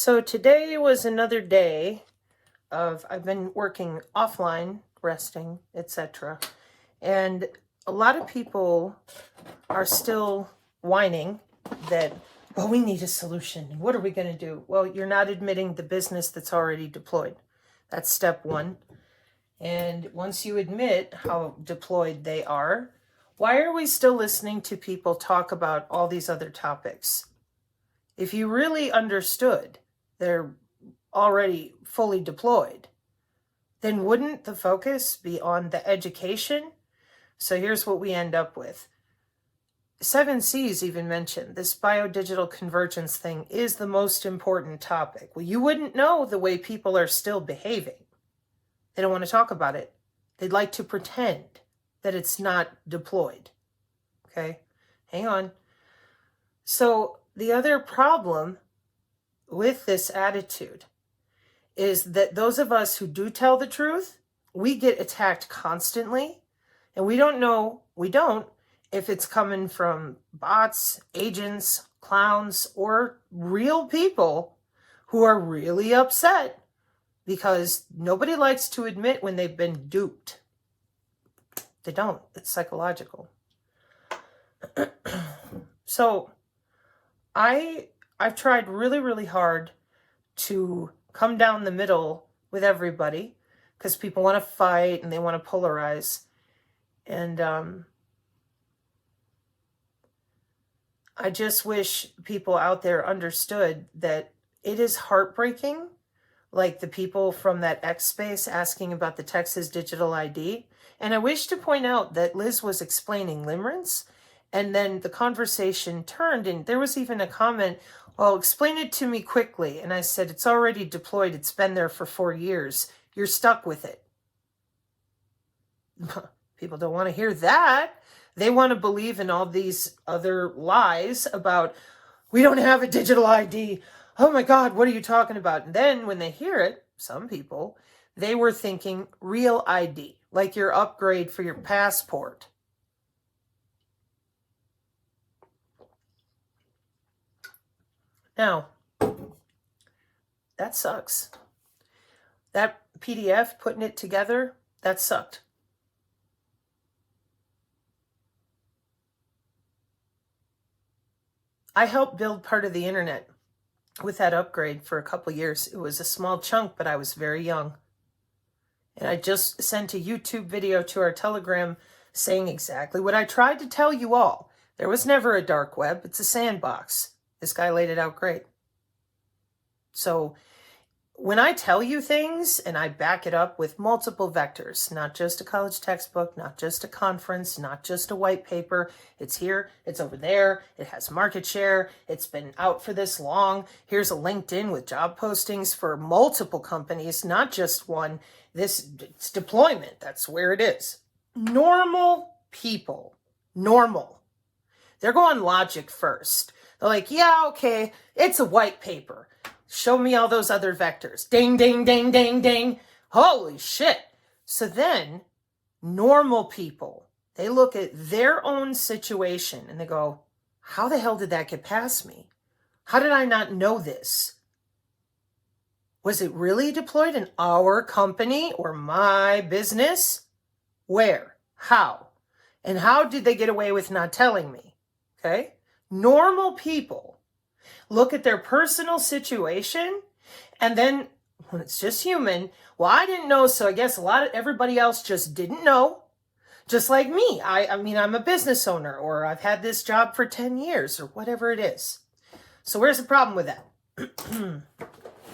So today was another day of, I've been working offline, resting, etc. And a lot of people are still whining that, well, we need a solution. What are we going to do? Well, you're not admitting the business that's already deployed. That's step one. And once you admit how deployed they are, why are we still listening to people talk about all these other topics? If you really understood they're already fully deployed, then wouldn't the focus be on the education? So here's what we end up with. 7Cs even mentioned this biodigital convergence thing is the most important topic. Well, you wouldn't know the way people are still behaving. They don't want to talk about it. They'd like to pretend that it's not deployed. Okay, hang on. So the other problem with this attitude is that those of us who do tell the truth, we get attacked constantly, and we don't if it's coming from bots, agents, clowns, or real people who are really upset because nobody likes to admit when they've been duped. They don't. It's psychological. So I've tried really, really hard to come down the middle with everybody because people want to fight and they want to polarize. And I just wish people out there understood that it is heartbreaking, like the people from that X space asking about the Texas digital ID. And I wish to point out that Liz was explaining limerence, and then the conversation turned, and there was even a comment, well, explain it to me quickly. And I said, it's already deployed. It's been there for 4 years. You're stuck with it. People don't want to hear that. They want to believe in all these other lies about, we don't have a digital ID. Oh my God, what are you talking about? And then when they hear it, some people, they were thinking real ID, like your upgrade for your passport. Now, that sucks. That PDF, putting it together, that sucked. I helped build part of the internet with that upgrade for a couple years. It was a small chunk, but I was very young. And I just sent a YouTube video to our Telegram saying exactly what I tried to tell you all. There was never a dark web. It's a sandbox. This guy laid it out great. So when I tell you things and I back it up with multiple vectors, not just a college textbook, not just a conference, not just a white paper, it's here, it's over there, it has market share, it's been out for this long, here's a LinkedIn with job postings for multiple companies, not just one, it's deployment, that's where it is. Normal people, normal, they're going logic first. They're like, yeah, okay, it's a white paper. Show me all those other vectors. Ding, ding, ding, ding, ding. Holy shit. So then normal people, they look at their own situation and they go, how the hell did that get past me? How did I not know this? Was it really deployed in our company or my business? Where? How? And how did they get away with not telling me? Okay? Normal people look at their personal situation, and then when it's just human, well, I didn't know, so I guess everybody else just didn't know. Just like me. I mean, I'm a business owner, or I've had this job for 10 years, or whatever it is. So where's the problem with that?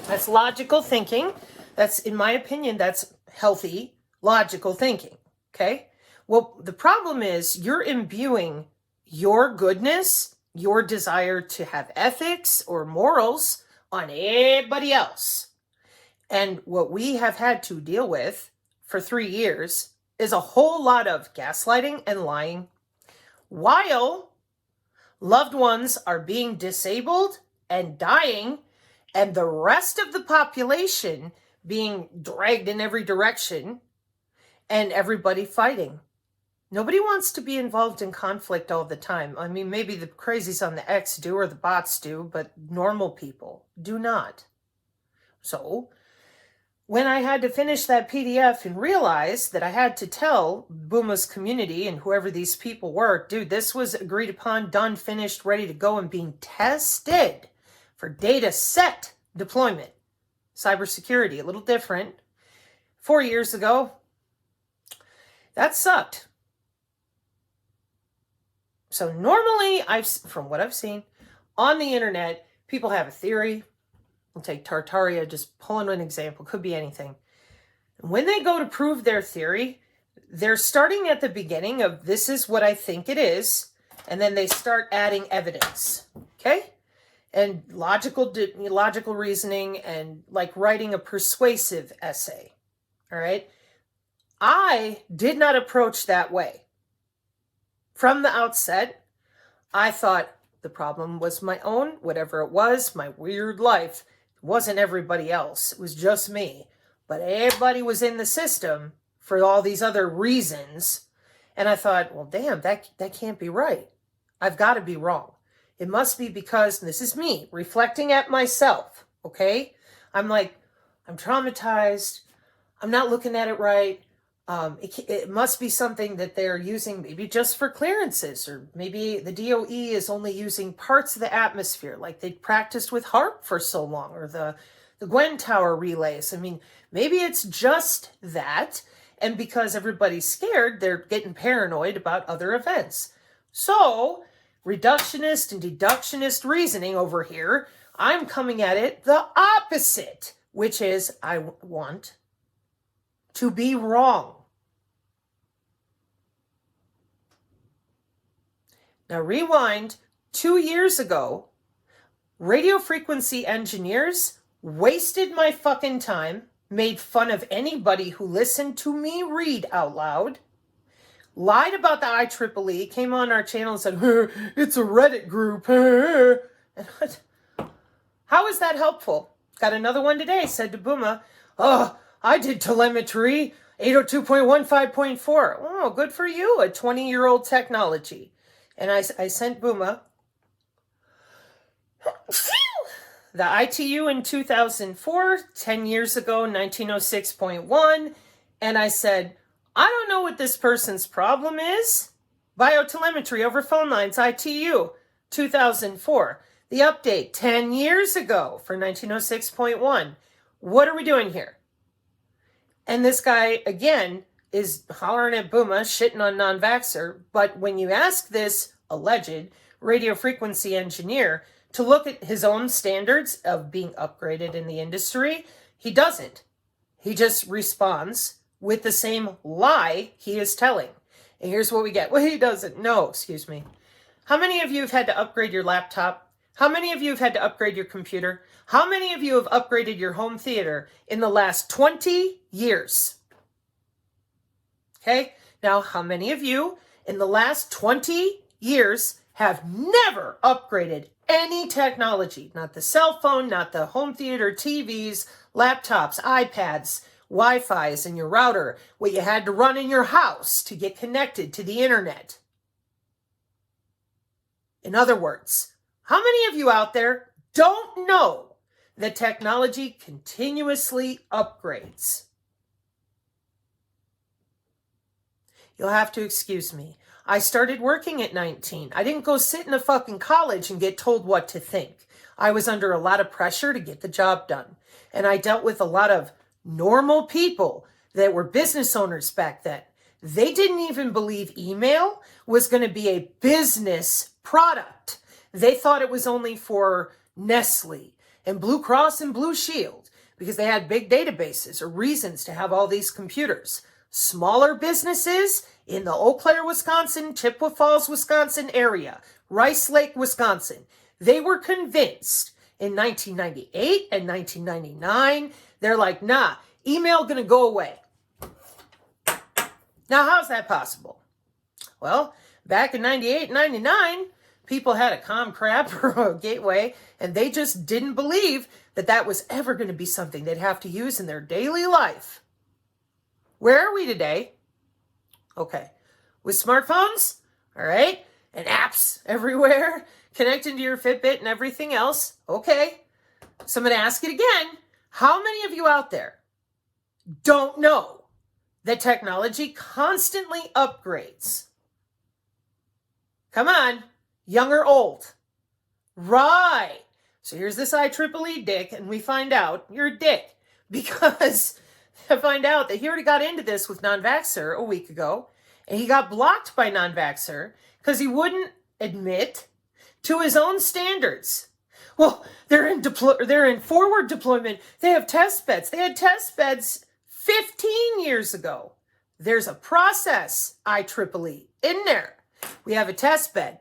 That's logical thinking. That's, in my opinion, that's healthy, logical thinking. Okay? Well, the problem is you're imbuing your goodness, your desire to have ethics or morals on everybody else. And what we have had to deal with for 3 years is a whole lot of gaslighting and lying, while loved ones are being disabled and dying, and the rest of the population being dragged in every direction, and everybody fighting. Nobody wants to be involved in conflict all the time. I mean, maybe the crazies on the X do or the bots do, but normal people do not. So when I had to finish that PDF and realize that I had to tell Booma's community and whoever these people were, dude, this was agreed upon, done, finished, ready to go, and being tested for data set deployment. Cybersecurity, a little different. 4 years ago, that sucked. So normally, from what I've seen on the internet, people have a theory. We'll take Tartaria, just pulling an example, could be anything. When they go to prove their theory, they're starting at the beginning of this is what I think it is, and then they start adding evidence, okay? And logical reasoning, and like writing a persuasive essay, all right? I did not approach that way. From the outset, I thought the problem was my own, whatever it was, my weird life. It wasn't everybody else. It was just me. But everybody was in the system for all these other reasons. And I thought, well, damn, that can't be right. I've got to be wrong. It must be because, and this is me, reflecting at myself, okay? I'm like, I'm traumatized. I'm not looking at it right. It must be something that they're using maybe just for clearances, or maybe the DOE is only using parts of the atmosphere, like they practiced with HARP for so long, or the Gwen Tower relays. I mean, maybe it's just that, and because everybody's scared, they're getting paranoid about other events. So, reductionist and deductionist reasoning over here, I'm coming at it the opposite, which is I want to be wrong. Now rewind 2 years ago, radio frequency engineers wasted my fucking time, made fun of anybody who listened to me read out loud, lied about the IEEE, came on our channel and said, it's a Reddit group. How is that helpful? Got another one today, said to Booma, oh, I did telemetry, 802.15.4. Oh, good for you, a 20-year-old technology. And I sent Booma the ITU in 2004, 10 years ago, 1906.1. And I said, I don't know what this person's problem is. Biotelemetry over phone lines, ITU, 2004. The update 10 years ago for 1906.1. What are we doing here? And this guy, again, is hollering at Booma, shitting on non-vaxxer. But when you ask this alleged radio frequency engineer to look at his own standards of being upgraded in the industry, he doesn't. He just responds with the same lie he is telling. And here's what we get. Well, he doesn't. No, excuse me. How many of you have had to upgrade your laptop? How many of you have had to upgrade your computer? How many of you have upgraded your home theater in the last 20 years? Okay, now how many of you in the last 20 years have never upgraded any technology? Not the cell phone, not the home theater, TVs, laptops, iPads, Wi-Fi's in your router, what you had to run in your house to get connected to the internet. In other words, how many of you out there don't know that technology continuously upgrades? You'll have to excuse me. I started working at 19. I didn't go sit in a fucking college and get told what to think. I was under a lot of pressure to get the job done. And I dealt with a lot of normal people that were business owners back then. They didn't even believe email was going to be a business product. They thought it was only for Nestle and Blue Cross and Blue Shield because they had big databases or reasons to have all these computers. Smaller businesses in the Eau Claire, Wisconsin, Chippewa Falls, Wisconsin area, Rice Lake, Wisconsin, they were convinced in 1998 and 1999, they're like, nah, email gonna go away. Now, how's that possible? Well, back in 98, 99, people had a Comcrap or a Gateway, and they just didn't believe that that was ever going to be something they'd have to use in their daily life. Where are we today? Okay, with smartphones, all right, and apps everywhere, connecting to your Fitbit and everything else. Okay, so I'm going to ask it again. How many of you out there don't know that technology constantly upgrades? Come on, young or old. Right. So here's this IEEE dick, and we find out you're a dick because I find out that he already got into this with non-vaxxer a week ago, and he got blocked by non-vaxxer because he wouldn't admit to his own standards. Well, they're in forward deployment. They have test beds. They had test beds 15 years ago. There's a process, IEEE, in there. We have a test bed.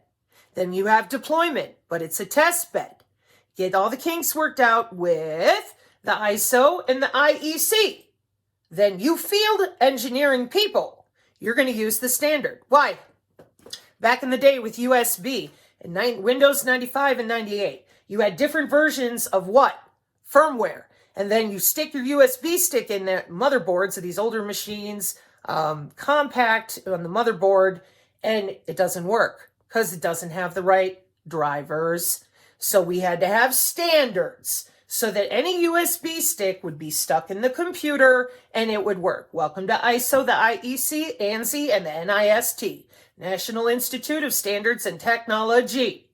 Then you have deployment, but it's a test bed. Get all the kinks worked out with the ISO and the IEC. Then you field engineering people, you're going to use the standard. Why? Back in the day with USB, in Windows 95 and 98, you had different versions of what? Firmware. And then you stick your USB stick in the motherboards of these older machines, compact on the motherboard, and it doesn't work because it doesn't have the right drivers. So we had to have standards so that any USB stick would be stuck in the computer and it would work. Welcome to ISO, the IEC, ANSI, and the NIST, National Institute of Standards and Technology.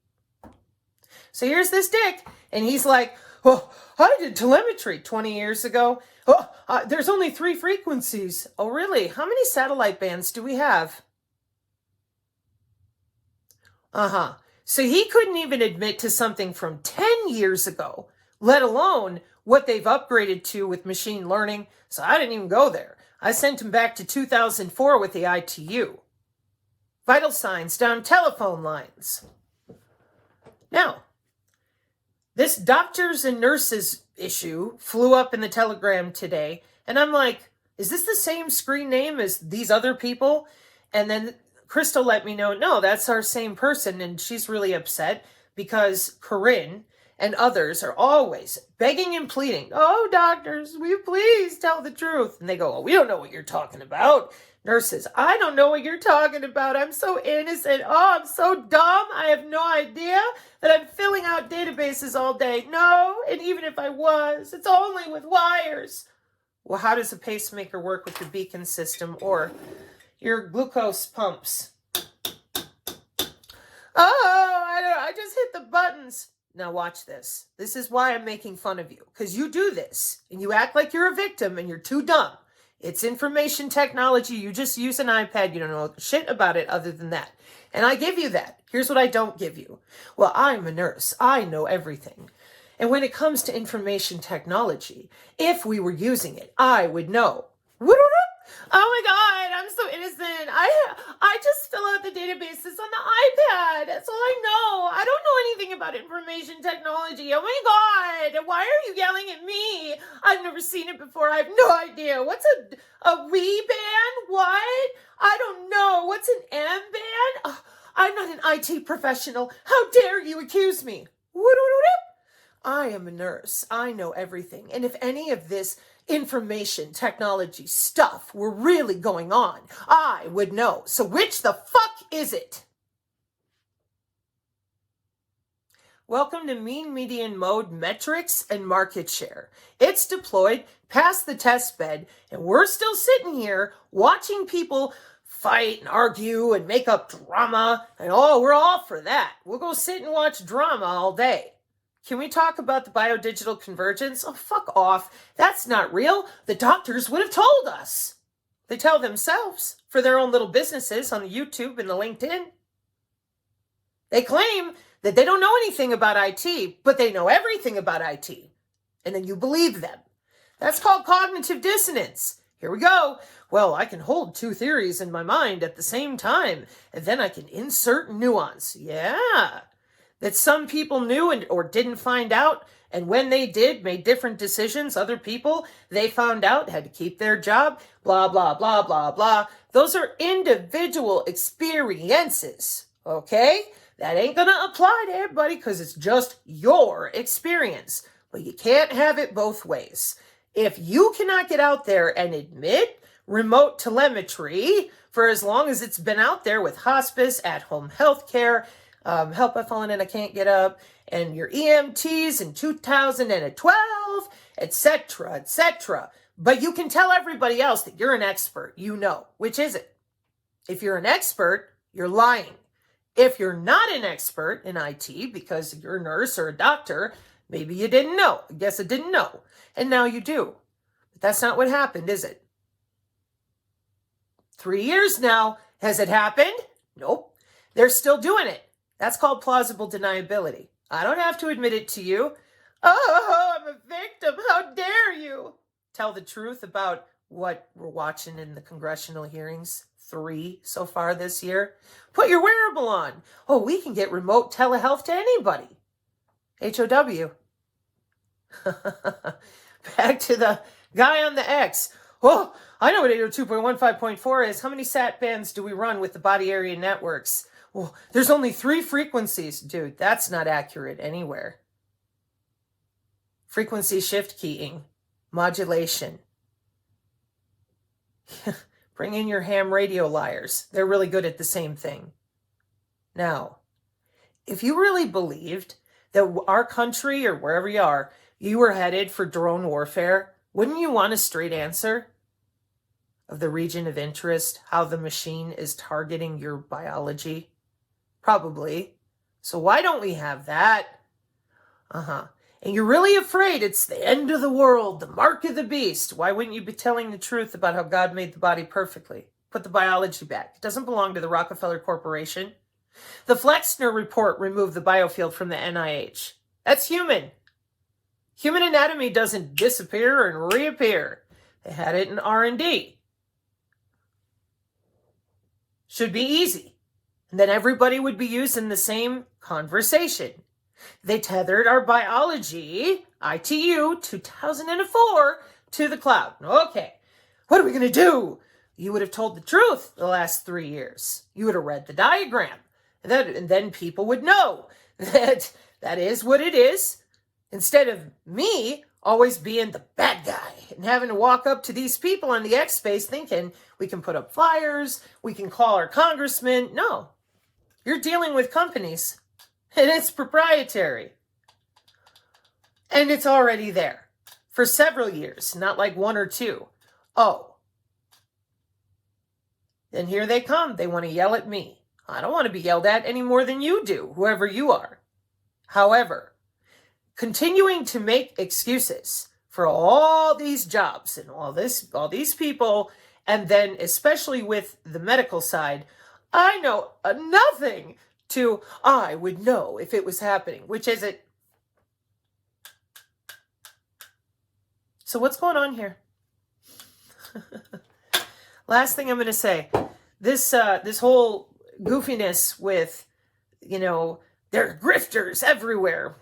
So here's this dick, and he's like, oh, I did telemetry 20 years ago. Oh, there's only 3 frequencies. Oh, really? How many satellite bands do we have? So he couldn't even admit to something from 10 years ago, let alone what they've upgraded to with machine learning. So I didn't even go there. I sent him back to 2004 with the ITU. Vital signs down telephone lines. Now, this doctors and nurses issue flew up in the Telegram today, and I'm like, is this the same screen name as these other people? And then Crystal let me know, no, that's our same person, and she's really upset because Corinne and others are always begging and pleading, oh, doctors, will you please tell the truth? And they go, oh, we don't know what you're talking about. Nurses, I don't know what you're talking about. I'm so innocent. Oh, I'm so dumb. I have no idea that I'm filling out databases all day. No, and even if I was, it's only with wires. Well, how does a pacemaker work with your beacon system or your glucose pumps? Oh, I just hit the buttons. Now watch this. This is why I'm making fun of you, because you do this and you act like you're a victim and you're too dumb. It's information technology. You just use an iPad. You don't know shit about it other than that. And I give you that. Here's what I don't give you. Well, I'm a nurse. I know everything. And when it comes to information technology, if we were using it, I would know. Oh my God, I'm so innocent. I just fill out the databases on the iPad. That's all I know. I don't know anything about information technology. Oh my God, why are you yelling at me? I've never seen it before. I have no idea. What's a Wii band? What? I don't know. What's an M band? Oh, I'm not an IT professional. How dare you accuse me? I am a nurse. I know everything. And if any of this information technology stuff were really going on, I would know. So which the fuck is it? Welcome to mean median mode metrics and market share. It's deployed past the test bed, and we're still sitting here watching people fight and argue and make up drama. And oh, we're all for that. We'll go sit and watch drama all day. Can we talk about the biodigital convergence? Oh, fuck off. That's not real. The doctors would have told us. They tell themselves for their own little businesses on the YouTube and the LinkedIn. They claim that they don't know anything about IT, but they know everything about IT. And then you believe them. That's called cognitive dissonance. Here we go. Well, I can hold 2 theories in my mind at the same time, and then I can insert nuance. Yeah. That some people knew or didn't find out, and when they did, made different decisions. Other people, they found out, had to keep their job, blah, blah, blah, blah, blah. Those are individual experiences, okay? That ain't gonna apply to everybody because it's just your experience. But you can't have it both ways. If you cannot get out there and admit remote telemetry for as long as it's been out there with hospice, at-home healthcare, help, I've fallen and I can't get up, and your EMTs in 2012, etc., etc. But you can tell everybody else that you're an expert. You know. Which is it? If you're an expert, you're lying. If you're not an expert in IT because you're a nurse or a doctor, maybe you didn't know. I guess I didn't know. And now you do. But that's not what happened, is it? 3 years now. Has it happened? Nope. They're still doing it. That's called plausible deniability. I don't have to admit it to you. Oh, I'm a victim. How dare you? Tell the truth about what we're watching in the congressional hearings. 3 so far this year. Put your wearable on. Oh, we can get remote telehealth to anybody. HOW. Back to the guy on the X. Oh, I know what 802.15.4 is. How many sat bands do we run with the body area networks? Well, there's only 3 frequencies. Dude, that's not accurate anywhere. Frequency shift keying, modulation. Bring in your ham radio liars. They're really good at the same thing. Now, if you really believed that our country or wherever you are, you were headed for drone warfare, wouldn't you want a straight answer of the region of interest, how the machine is targeting your biology? Probably. So why don't we have that? And you're really afraid it's the end of the world, the mark of the beast. Why wouldn't you be telling the truth about how God made the body perfectly? Put the biology back. It doesn't belong to the Rockefeller Corporation. The Flexner report removed the biofield from the NIH. That's human. Human anatomy doesn't disappear and reappear. They had it in R&D. Should be easy. And then everybody would be using the same conversation. They tethered our biology, ITU 2004, to the cloud. Okay, what are we going to do? You would have told the truth the last 3 years. You would have read the diagram. And then people would know that that is what it is. Instead of me always being the bad guy and having to walk up to these people on the X space thinking we can put up flyers, we can call our congressman. No, you're dealing with companies and it's proprietary. And it's already there for several years, not like 1 or 2. Oh, then here they come. They want to yell at me. I don't want to be yelled at any more than you do, whoever you are. However, continuing to make excuses for all these jobs and all these people, and then especially with the medical side, I know nothing to I would know if it was happening, which is it. So what's going on here? Last thing I'm going to say, this whole goofiness with, there are grifters everywhere.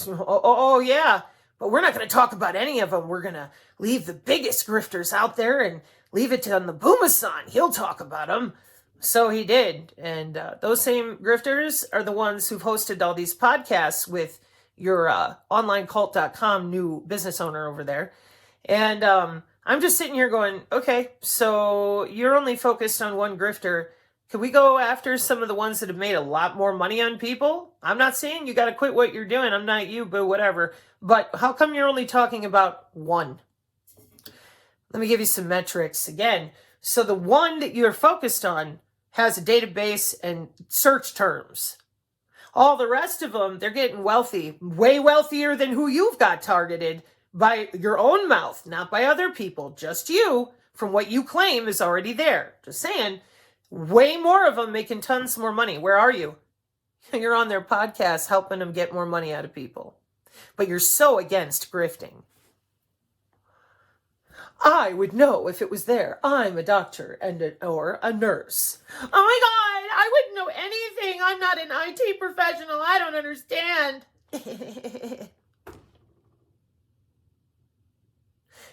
oh, yeah, but we're not going to talk about any of them. We're going to leave the biggest grifters out there and leave it on the Booma-san. He'll talk about them. So he did. And those same grifters are the ones who've hosted all these podcasts with your onlinecult.com new business owner over there. And I'm just sitting here going, okay, so you're only focused on one grifter. Can we go after some of the ones that have made a lot more money on people? I'm not saying you got to quit what you're doing. I'm not you, but whatever. But how come you're only talking about one? Let me give you some metrics again. So the one that you're focused on has a database and search terms. All the rest of them, they're getting wealthy, way wealthier than who you've got targeted by your own mouth, not by other people, just you, from what you claim is already there. Just saying, way more of them making tons more money. Where are you? You're on their podcast helping them get more money out of people. But you're so against grifting. I would know if it was there. I'm a doctor or a nurse. Oh my God, I wouldn't know anything. I'm not an IT professional. I don't understand.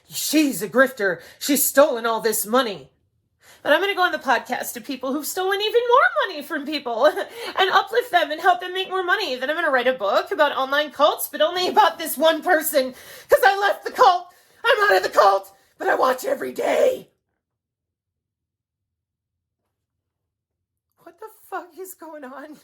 She's a grifter. She's stolen all this money. But I'm going to go on the podcast to people who've stolen even more money from people and uplift them and help them make more money. Then I'm going to write a book about online cults, but only about this one person because I left the cult. I'm out of the cult, but I watch every day. What the fuck is going on?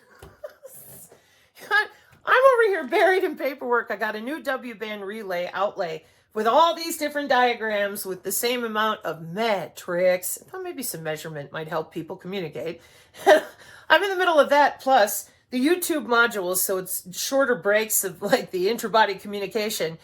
I'm over here buried in paperwork. I got a new W-band relay outlay with all these different diagrams with the same amount of metrics. I thought maybe some measurement might help people communicate. I'm in the middle of that, plus the YouTube modules, so it's shorter breaks of like the intra-body communication.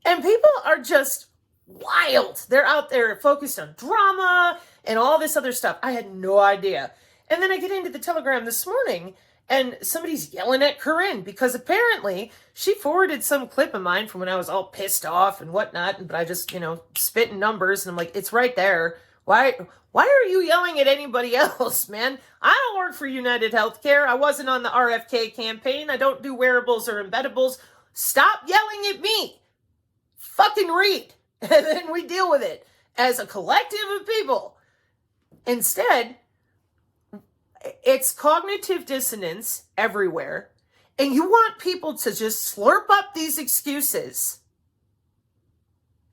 And people are just wild. They're out there focused on drama and all this other stuff. I had no idea. And then I get into the Telegram this morning and somebody's yelling at Corinne because apparently she forwarded some clip of mine from when I was all pissed off and whatnot. But I just, spitting numbers and I'm like, it's right there. Why are you yelling at anybody else, man? I don't work for United Healthcare. I wasn't on the RFK campaign. I don't do wearables or embeddables. Stop yelling at me. Fucking read. And then we deal with it as a collective of people. Instead, it's cognitive dissonance everywhere. And you want people to just slurp up these excuses.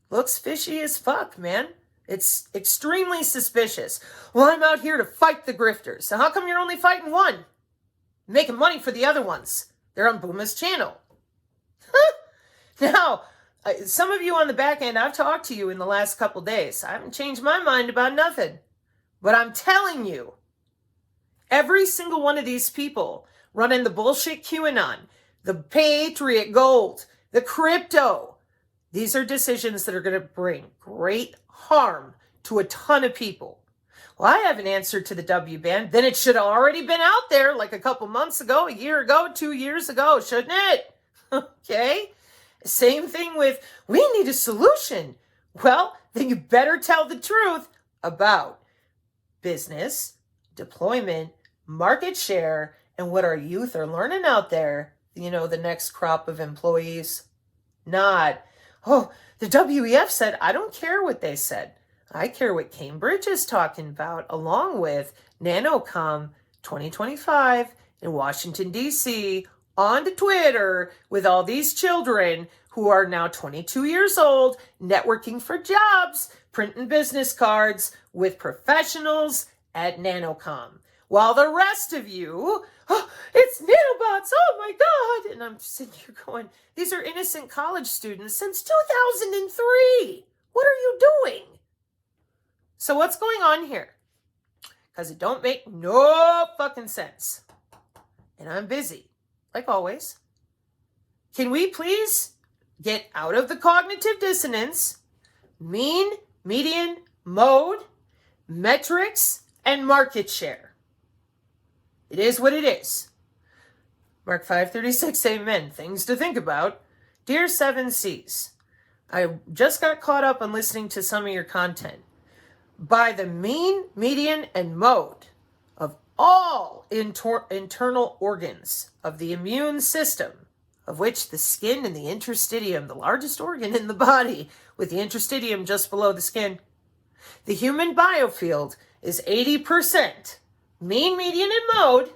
Looks fishy as fuck, man. It's extremely suspicious. Well, I'm out here to fight the grifters. So how come you're only fighting one? Making money for the other ones. They're on Booma's channel. Now, some of you on the back end, I've talked to you in the last couple days. I haven't changed my mind about nothing. But I'm telling you, every single one of these people running the bullshit QAnon, the Patriot Gold, the crypto, these are decisions that are going to bring great harm to a ton of people. Well, I have an answer to the W-band. Then it should have already been out there like a couple months ago, a year ago, 2 years ago, shouldn't it? Okay? Same thing with, we need a solution. Well, then you better tell the truth about business, deployment, market share, and what our youth are learning out there, the next crop of employees. Not, the WEF said, I don't care what they said. I care what Cambridge is talking about, along with NanoCom 2025 in Washington, D.C., on to Twitter with all these children who are now 22 years old, networking for jobs, printing business cards with professionals at NanoCom. While the rest of you, it's nanobots, oh my God. And I'm sitting here going, these are innocent college students since 2003. What are you doing? So what's going on here? Because it don't make no fucking sense. And I'm busy, like always. Can we please get out of the cognitive dissonance, mean, median, mode, metrics, and market share? It is what it is. Mark 536, amen. Things to think about. Dear 7Cs, I just got caught up on listening to some of your content. By the mean, median, and mode of all internal organs of the immune system, of which the skin and the interstitium, the largest organ in the body, with the interstitium just below the skin, the human biofield is 80%. Mean, median, and mode,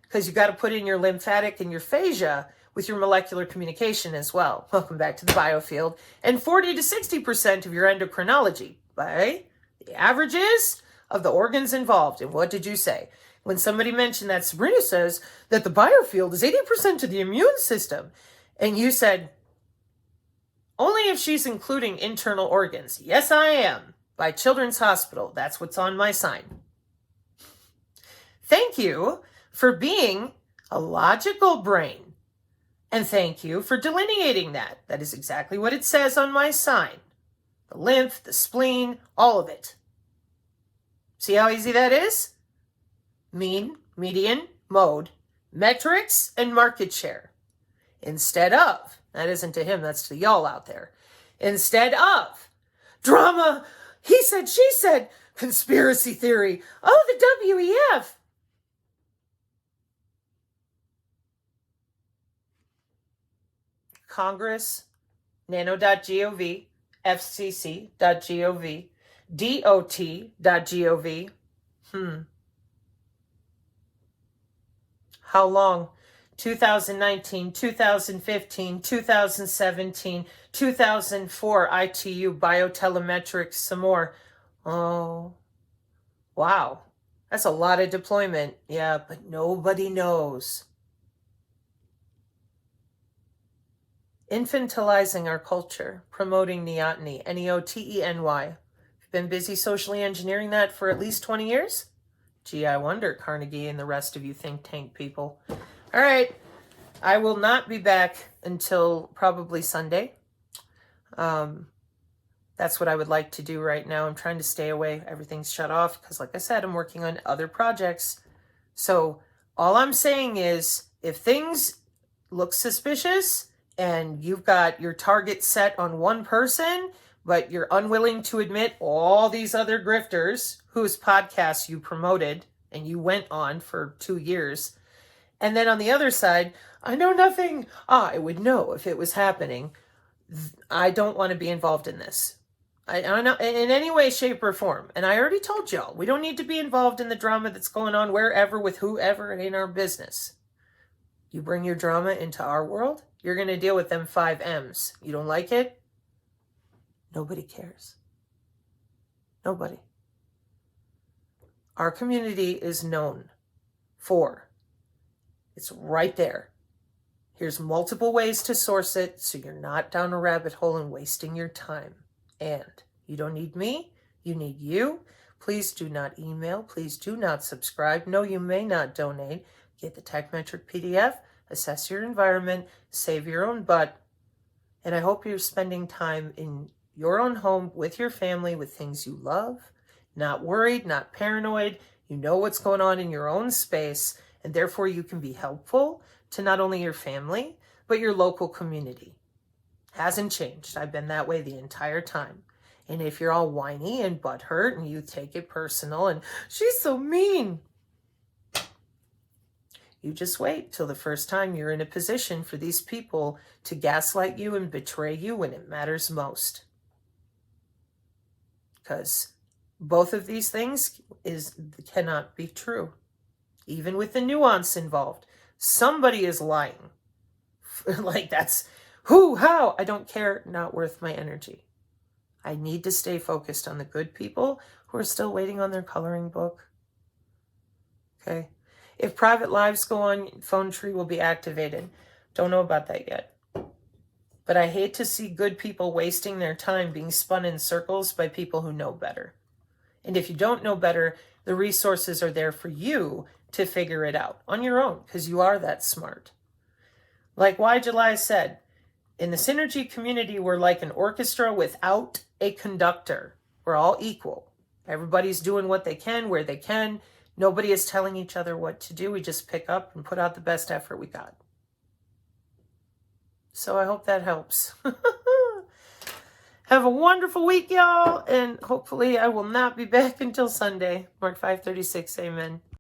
because you got to put in your lymphatic and your fascia with your molecular communication as well. Welcome back to the biofield. And 40 to 60% of your endocrinology, by the averages of the organs involved. And what did you say? When somebody mentioned that, Sabrina says that the biofield is 80% of the immune system. And you said, only if she's including internal organs. Yes, I am. By Children's Hospital. That's what's on my sign. Thank you for being a logical brain. And thank you for delineating that. That is exactly what it says on my sign. The lymph, the spleen, all of it. See how easy that is? Mean, median, mode, metrics, and market share. Instead of, that isn't to him, that's to y'all out there. Instead of drama, he said, she said, conspiracy theory, the WEF. Congress, nano.gov, fcc.gov, dot.gov. How long? 2019, 2015, 2017, 2004, ITU, biotelemetrics, some more. Oh, wow. That's a lot of deployment. Yeah, but nobody knows. infantilizing our culture, promoting neoteny, Neoteny. You've been busy socially engineering that for at least 20 years? Gee, I wonder, Carnegie and the rest of you think tank people. All right, I will not be back until probably Sunday. That's what I would like to do right now. I'm trying to stay away. Everything's shut off because, like I said, I'm working on other projects. So all I'm saying is if things look suspicious and you've got your target set on one person, but you're unwilling to admit all these other grifters whose podcasts you promoted and you went on for 2 years. And then on the other side, I know nothing. I would know if it was happening. I don't want to be involved in this. I know in any way, shape, or form. And I already told y'all, we don't need to be involved in the drama that's going on wherever with whoever. It ain't our business. You bring your drama into our world, you're going to deal with them 5 M's. You don't like it? Nobody cares. Nobody. Our community is known for. It's right there. Here's multiple ways to source it so you're not down a rabbit hole and wasting your time. And you don't need me, you need you. Please do not email. Please do not subscribe. No, you may not donate. Get the Techmetric PDF, assess your environment, save your own butt. And I hope you're spending time in your own home with your family with things you love, not worried, not paranoid. You know what's going on in your own space, and therefore you can be helpful to not only your family, but your local community. Hasn't changed. I've been that way the entire time. And if you're all whiny and butthurt and you take it personal and she's so mean, you just wait till the first time you're in a position for these people to gaslight you and betray you when it matters most. Because both of these things cannot be true. Even with the nuance involved. Somebody is lying. Like that's who, how, I don't care, not worth my energy. I need to stay focused on the good people who are still waiting on their coloring book. Okay. If private lives go on, phone tree will be activated. Don't know about that yet. But I hate to see good people wasting their time being spun in circles by people who know better. And if you don't know better, the resources are there for you to figure it out on your own because you are that smart. Like Why July said, in the Synergy community, we're like an orchestra without a conductor. We're all equal. Everybody's doing what they can, where they can. Nobody is telling each other what to do. We just pick up and put out the best effort we got. So I hope that helps. Have a wonderful week, y'all. And hopefully I will not be back until Sunday. Mark 5:36, amen.